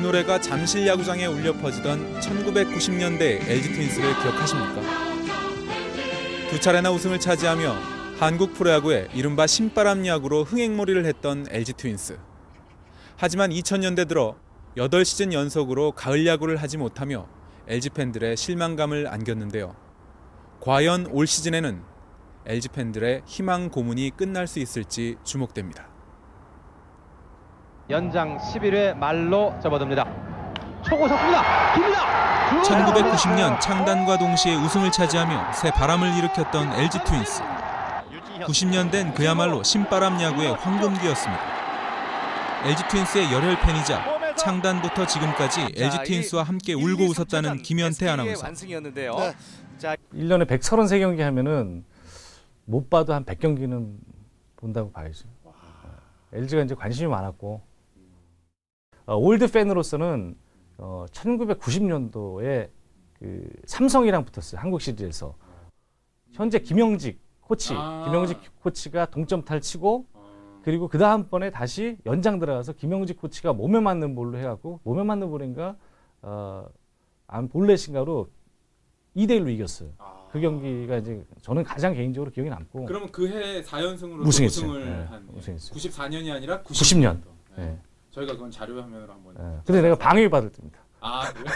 노래가 잠실 야구장에 울려 퍼지던 1990년대 LG 트윈스를 기억하십니까? 두 차례나 우승을 차지하며 한국 프로야구의 이른바 신바람 야구로 흥행몰이를 했던 LG 트윈스. 하지만 2000년대 들어 8시즌 연속으로 가을 야구를 하지 못하며 LG 팬들의 실망감을 안겼는데요. 과연 올 시즌에는 LG 팬들의 희망 고문이 끝날 수 있을지 주목됩니다. 연장 11회 말로 접어듭니다. 초고 섰습니다. 깁니다. 1990년 창단과 동시에 우승을 차지하며 새 바람을 일으켰던 LG 트윈스. 90년대는 그야말로 신바람 야구의 황금기였습니다. LG 트윈스의 열혈 팬이자 창단부터 지금까지 LG 트윈스와 함께 울고 웃었다는 김현태 아나운서. 1년에 133경기 하면은 못 봐도 한 100경기는 본다고 봐야죠. LG가 이제 관심이 많았고 올드 팬으로서는 1990년도에 그 삼성이랑 붙었어요. 한국 시리즈에서. 현재 김영직 코치가 동점타를 치고 그리고 그 다음번에 다시 연장 들어가서 김영직 코치가 몸에 맞는 볼로 해갖고 몸에 맞는 볼인가 볼넷인가로 2대1로 이겼어요. 그 경기가 이제 저는 가장 개인적으로 기억에 남고. 그러면 그 해 4연승으로 우승을 한 94년이 아니라 90년. 네. 저희가 그건 자료 화면으로 한번. 네. 근데 내가 방해 받을 때입니다. 아 그래?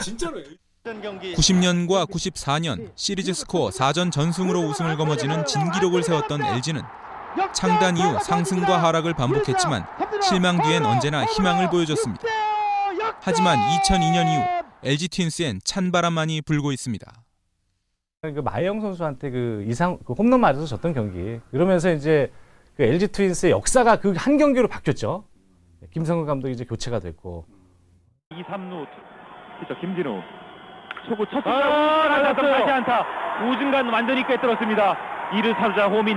진짜로요? 90년과 94년 시리즈 스코어 4전 전승으로 우승을 거머쥐는 진기록을 세웠던 LG는 창단 이후 상승과 하락을 반복했지만 실망 뒤엔 언제나 희망을 보여줬습니다. 하지만 2002년 이후 LG 트윈스엔 찬바람만이 불고 있습니다. 그 마혜영 선수한테 그 홈런 맞아서 졌던 경기. 그러면서 이제 그 LG 트윈스의 역사가 그 한 경기로 바뀌었죠. 김성근 감독이 이제 교체가 됐고. 2, 3루 그렇죠. 김진우 초구 쳤습니다. 다시 안타. 우중간 완전히 꿰뚫었습니다. 2루 타자 호민.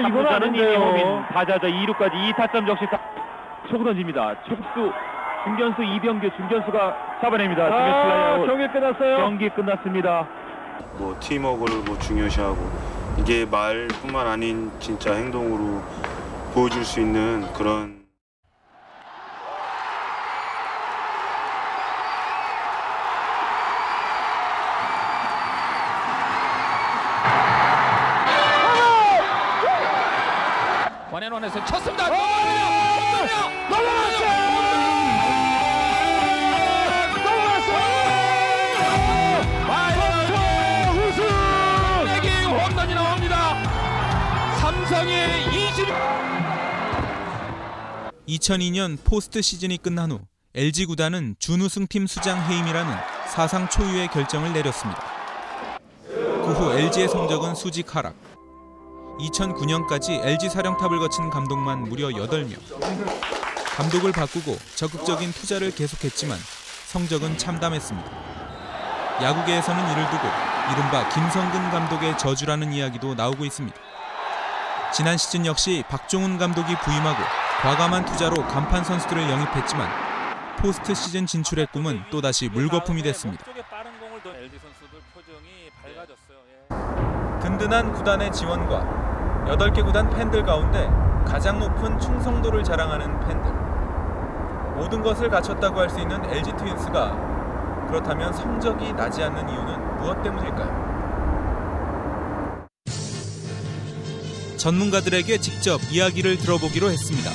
이거는 아닌데요. 호민. 타자자 2루까지 2타점 적시. 초구 던집니다. 초구수 중견수 이병규 중견수가 잡아냅니다. 경기 끝났어요. 경기 끝났습니다. 뭐 팀워크를 중요시하고 이게 말뿐만 아닌 진짜 행동으로 보여줄 수 있는 그런. 원앤원에서 쳤습니다. 홈런이 나옵니다. 삼성의 2002년 포스트 시즌이 끝난 후 LG 구단은 준우승팀 수장 해임이라는 사상 초유의 결정을 내렸습니다. 그 후 LG의 성적은 수직 하락. 2009년까지 LG 사령탑을 거친 감독만 무려 8명. 감독을 바꾸고 적극적인 투자를 계속했지만 성적은 참담했습니다. 야구계에서는 이를 두고 이른바 김성근 감독의 저주라는 이야기도 나오고 있습니다. 지난 시즌 역시 박종훈 감독이 부임하고 과감한 투자로 간판 선수들을 영입했지만 포스트 시즌 진출의 꿈은 또다시 물거품이 됐습니다. 든든한 구단의 지원과 8개 구단 팬들 가운데 가장 높은 충성도를 자랑하는 팬들. 모든 것을 갖췄다고 할 수 있는 LG 트윈스가 그렇다면 성적이 나지 않는 이유는 무엇 때문일까요? 전문가들에게 직접 이야기를 들어보기로 했습니다.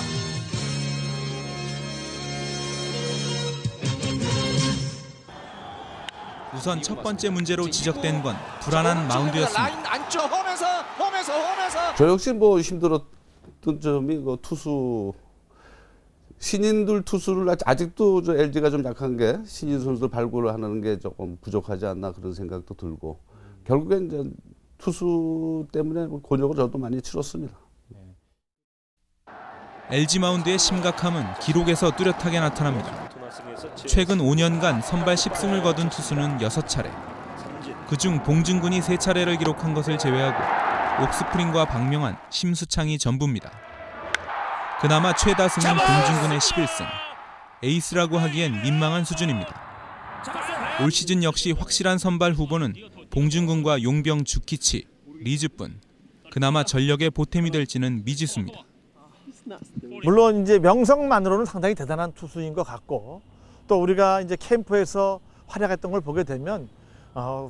우선 첫 번째 문제로 지적된 건 불안한 마운드였습니다. 저 역시 뭐 힘들었던 점이 투수 신인들 투수를 아직도 LG가 좀 약한 게 신인 선수들 발굴을 하는 게 조금 부족하지 않나 그런 생각도 들고 결국엔 이제 투수 때문에 곤욕을 저도 많이 치렀습니다. LG 마운드의 심각함은 기록에서 뚜렷하게 나타납니다. 최근 5년간 선발 10승을 거둔 투수는 6차례. 그중 봉준군이 3차례를 기록한 것을 제외하고 옥스프링과 박명환, 심수창이 전부입니다. 그나마 최다승은 봉준군의 11승. 에이스라고 하기엔 민망한 수준입니다. 올 시즌 역시 확실한 선발 후보는 봉준군과 용병 주키치, 리즈뿐. 그나마 전력의 보탬이 될지는 미지수입니다. 물론 이제 명성만으로는 상당히 대단한 투수인 것 같고, 또 우리가 이제 캠프에서 활약했던 걸 보게 되면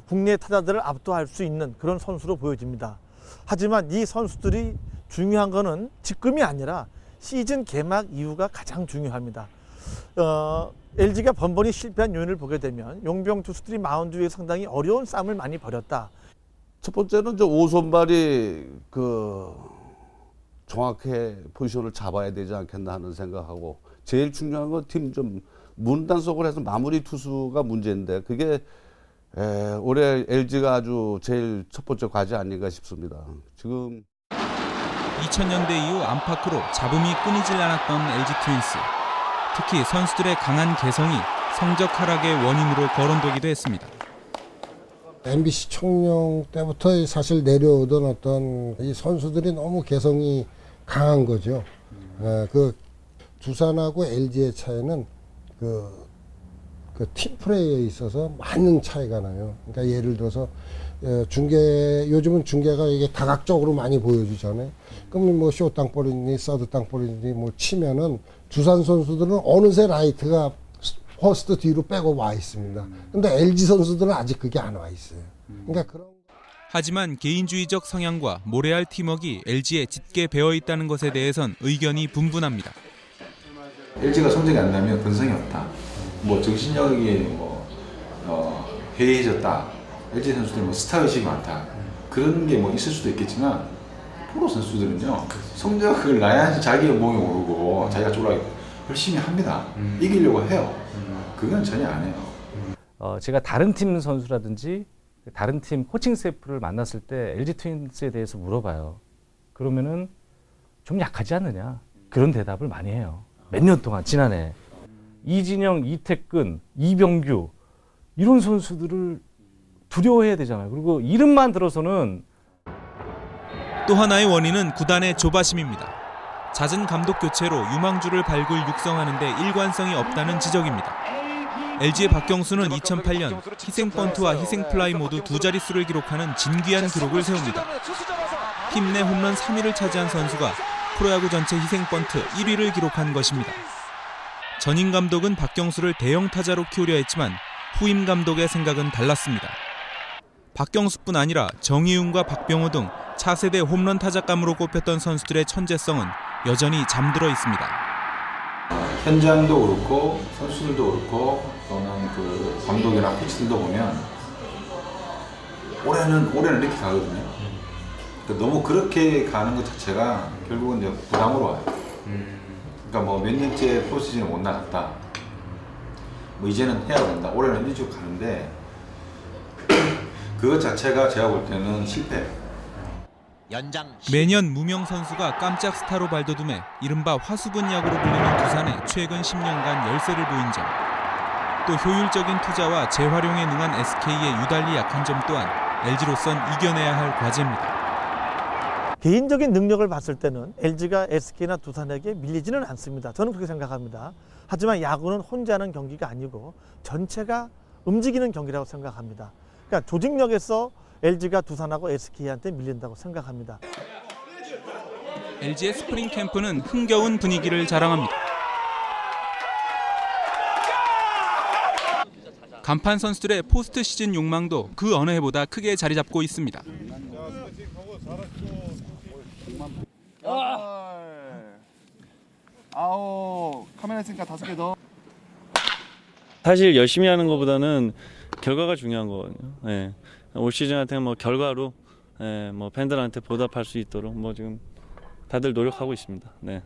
국내 타자들을 압도할 수 있는 그런 선수로 보여집니다. 하지만 이 선수들이 중요한 거는 지금이 아니라 시즌 개막 이후가 가장 중요합니다. LG가 번번이 실패한 요인을 보게 되면 용병 투수들이 마운드 위에 상당히 어려운 싸움을 많이 벌였다. 첫 번째는 저 오선발이 정확하게 포지션을 잡아야 되지 않겠나 하는 생각하고, 제일 중요한 건 팀 좀 문단속을 해서 마무리 투수가 문제인데, 그게 올해 LG가 아주 제일 첫 번째 과제 아닌가 싶습니다. 지금 2000년대 이후 안팎으로 잡음이 끊이질 않았던 LG 트윈스. 특히 선수들의 강한 개성이 성적 하락의 원인으로 거론되기도 했습니다. MBC 청룡 때부터 사실 내려오던 어떤 이 선수들이 너무 개성이 강한 거죠. 그 두산하고 LG의 차이는 그 팀 플레이에 있어서 많은 차이가 나요. 그러니까 예를 들어서 요즘은 중계가 이게 다각적으로 많이 보여주잖아요. 그럼 뭐 쇼 땅볼이니 서드 땅볼이니 뭐 치면은 두산 선수들은 어느새 라이트가 퍼스트 뒤로 빼고 와 있습니다. 근데 LG 선수들은 아직 그게 안 와 있어요. 그러니까 그런. 하지만 개인주의적 성향과 모래알 팀워크가 LG에 짙게 배어 있다는 것에 대해선 의견이 분분합니다. LG가 성적이 안 나면 근성이 없다. 뭐 정신력이 해이해졌다. LG 선수들 뭐 스타 의식이 많다. 그런 게 뭐 있을 수도 있겠지만, 프로 선수들은요 성적을 나야 자기의 몸이 오르고 자기가 쫄아있고 열심히 합니다. 이기려고 해요. 그건 전혀 안 해요. 제가 다른 팀 선수라든지 다른 팀 코칭 스태프를 만났을 때 LG 트윈스에 대해서 물어봐요. 그러면은 좀 약하지 않느냐, 그런 대답을 많이 해요. 몇 년 동안 지난해 이진영, 이태근, 이병규 이런 선수들을 두려워해야 되잖아요. 그리고 이름만 들어서는. 또 하나의 원인은 구단의 조바심입니다. 잦은 감독 교체로 유망주를 발굴 육성하는 데 일관성이 없다는 지적입니다. LG의 박경수는 2008년 희생 번트와 희생 플라이 모두 두 자릿수를 기록하는 진귀한 기록을 세웁니다. 팀 내 홈런 3위를 차지한 선수가 프로야구 전체 희생 번트 1위를 기록한 것입니다. 전임 감독은 박경수를 대형 타자로 키우려 했지만 후임 감독의 생각은 달랐습니다. 박경수뿐 아니라 정희웅과 박병호 등 차세대 홈런 타작감으로 꼽혔던 선수들의 천재성은 여전히 잠들어 있습니다. 현장도 그렇고 선수들도 그렇고 또는 그 감독이나 코치들도 보면 올해는 이렇게 가거든요. 그러니까 너무 그렇게 가는 것 자체가 결국은 이제 부담으로 와요. 그러니까 뭐 몇 년째 포스트시즌을 못 나갔다. 뭐 이제는 해야 된다. 올해는 이런 식으로 가는데 그것 자체가 제가 볼 때는 실패. 매년 무명 선수가 깜짝 스타로 발돋움해 이른바 화수분 야구로 불리는 두산의 최근 10년간 열세를 보인 점, 또 효율적인 투자와 재활용에 능한 SK의 유달리 약한 점 또한 LG로선 이겨내야 할 과제입니다. 개인적인 능력을 봤을 때는 LG가 SK나 두산에게 밀리지는 않습니다. 저는 그렇게 생각합니다. 하지만 야구는 혼자 하는 경기가 아니고 전체가 움직이는 경기라고 생각합니다. 그러니까 조직력에서 LG가 두산하고 SK한테 밀린다고 생각합니다. LG의 스프링 캠프는 흥겨운 분위기를 자랑합니다. 간판 선수들의 포스트 시즌 욕망도 그 어느 해보다 크게 자리 잡고 있습니다. 카메라 있으니까 5개 더. 사실 열심히 하는 것보다는 결과가 중요한 거거든요. 네. 올 시즌한테 뭐 결과로 뭐 팬들한테 보답할 수 있도록 뭐 지금 다들 노력하고 있습니다. 네.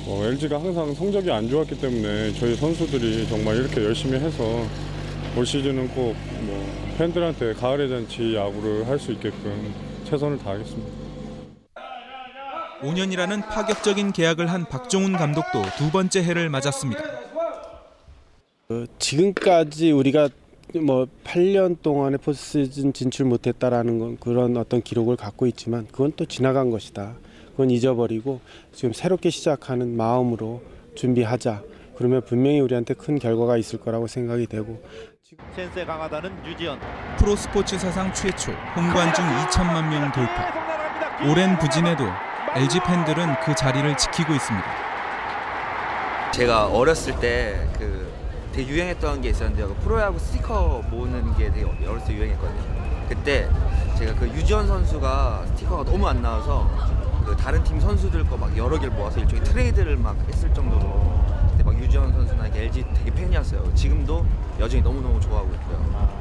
LG가 항상 성적이 안 좋았기 때문에 저희 선수들이 정말 이렇게 열심히 해서 올 시즌은 꼭 뭐 팬들한테 가을의 잔치 야구를 할 수 있게끔 최선을 다하겠습니다. 5년이라는 파격적인 계약을 한 박종훈 감독도 두 번째 해를 맞았습니다. 지금까지 우리가 뭐 8년 동안에 포스트시즌 진출 못했다라는 건 그런 어떤 기록을 갖고 있지만 그건 또 지나간 것이다. 그건 잊어버리고 지금 새롭게 시작하는 마음으로 준비하자. 그러면 분명히 우리한테 큰 결과가 있을 거라고 생각이 되고. 센스에 강하다는 유지현. 프로스포츠 사상 최초 홈관중 2천만 명 돌파. 오랜 부진에도 LG 팬들은 그 자리를 지키고 있습니다. 제가 어렸을 때 되게 유행했던 게 있었는데 프로야구 스티커 모으는 게 되게 어렸을 때 유행했거든요. 그때 제가 유지원 선수가 스티커가 너무 안 나와서 다른 팀 선수들 거 막 여러 개를 모아서 일종의 트레이드를 막 했을 정도로 그때 막 유지원 선수나 LG 되게 팬이었어요. 지금도 여전히 너무너무 좋아하고 있고요.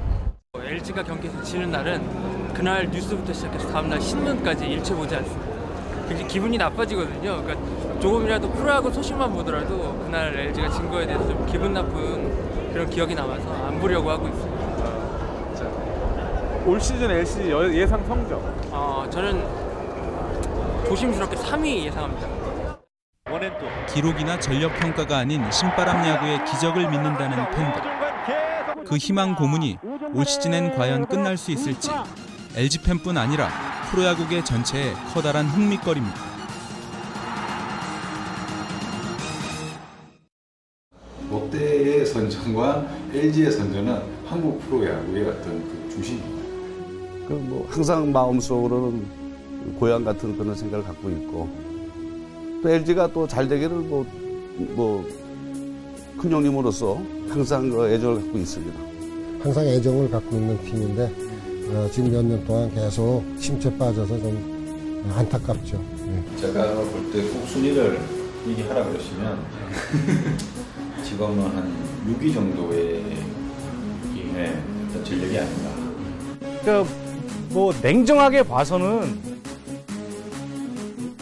LG가 경기에서 지는 날은 그날 뉴스부터 시작해서 다음날 신문까지 일체 보지 않습니다. 굉장히 기분이 나빠지거든요. 그러니까 조금이라도 프로야구 소식만 보더라도 그날 LG가 진 거에 대해서 좀 기분 나쁜 그런 기억이 남아서 안 보려고 하고 있습니다. 올 시즌 LG 예상 성적? 저는 조심스럽게 3위 예상합니다. 기록이나 전력 평가가 아닌 신바람 야구의 기적을 믿는다는 팬들. 그 희망 고문이 올 시즌엔 과연 끝날 수 있을지 LG 팬뿐 아니라 프로야구계 전체에 커다란 흥미거리입니다. 롯데의 선전과 LG의 선전은 한국 프로야구의 어떤 중심입니다. 항상 마음속으로는 고향 같은 그런 생각을 갖고 있고 또 LG가 또 잘 되기를 큰 형님으로서 항상 애정을 갖고 있습니다. 항상 애정을 갖고 있는 팀인데 지금 몇 년 동안 계속 침체 빠져서 좀 안타깝죠. 제가 볼 때 꼭 순위를 얘기하라 그러시면 지금은 한 6위 정도의 전력이 아닌가. 그러니까 냉정하게 봐서는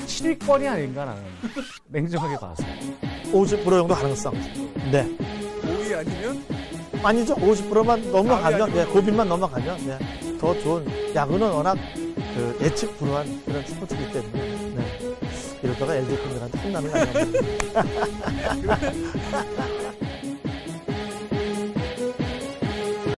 7위권이 아닌가 나는. 냉정하게 봐서. 50% 정도 가능성. 네. 5위 아니면? 아니죠. 50%만 넘어가면, 고비만 넘어가면, 더 좋은. 야구는 워낙 예측 불허한 그런 스포츠이기 때문에, 이러다가 LG 팬들한테 혼나는 거 아니야.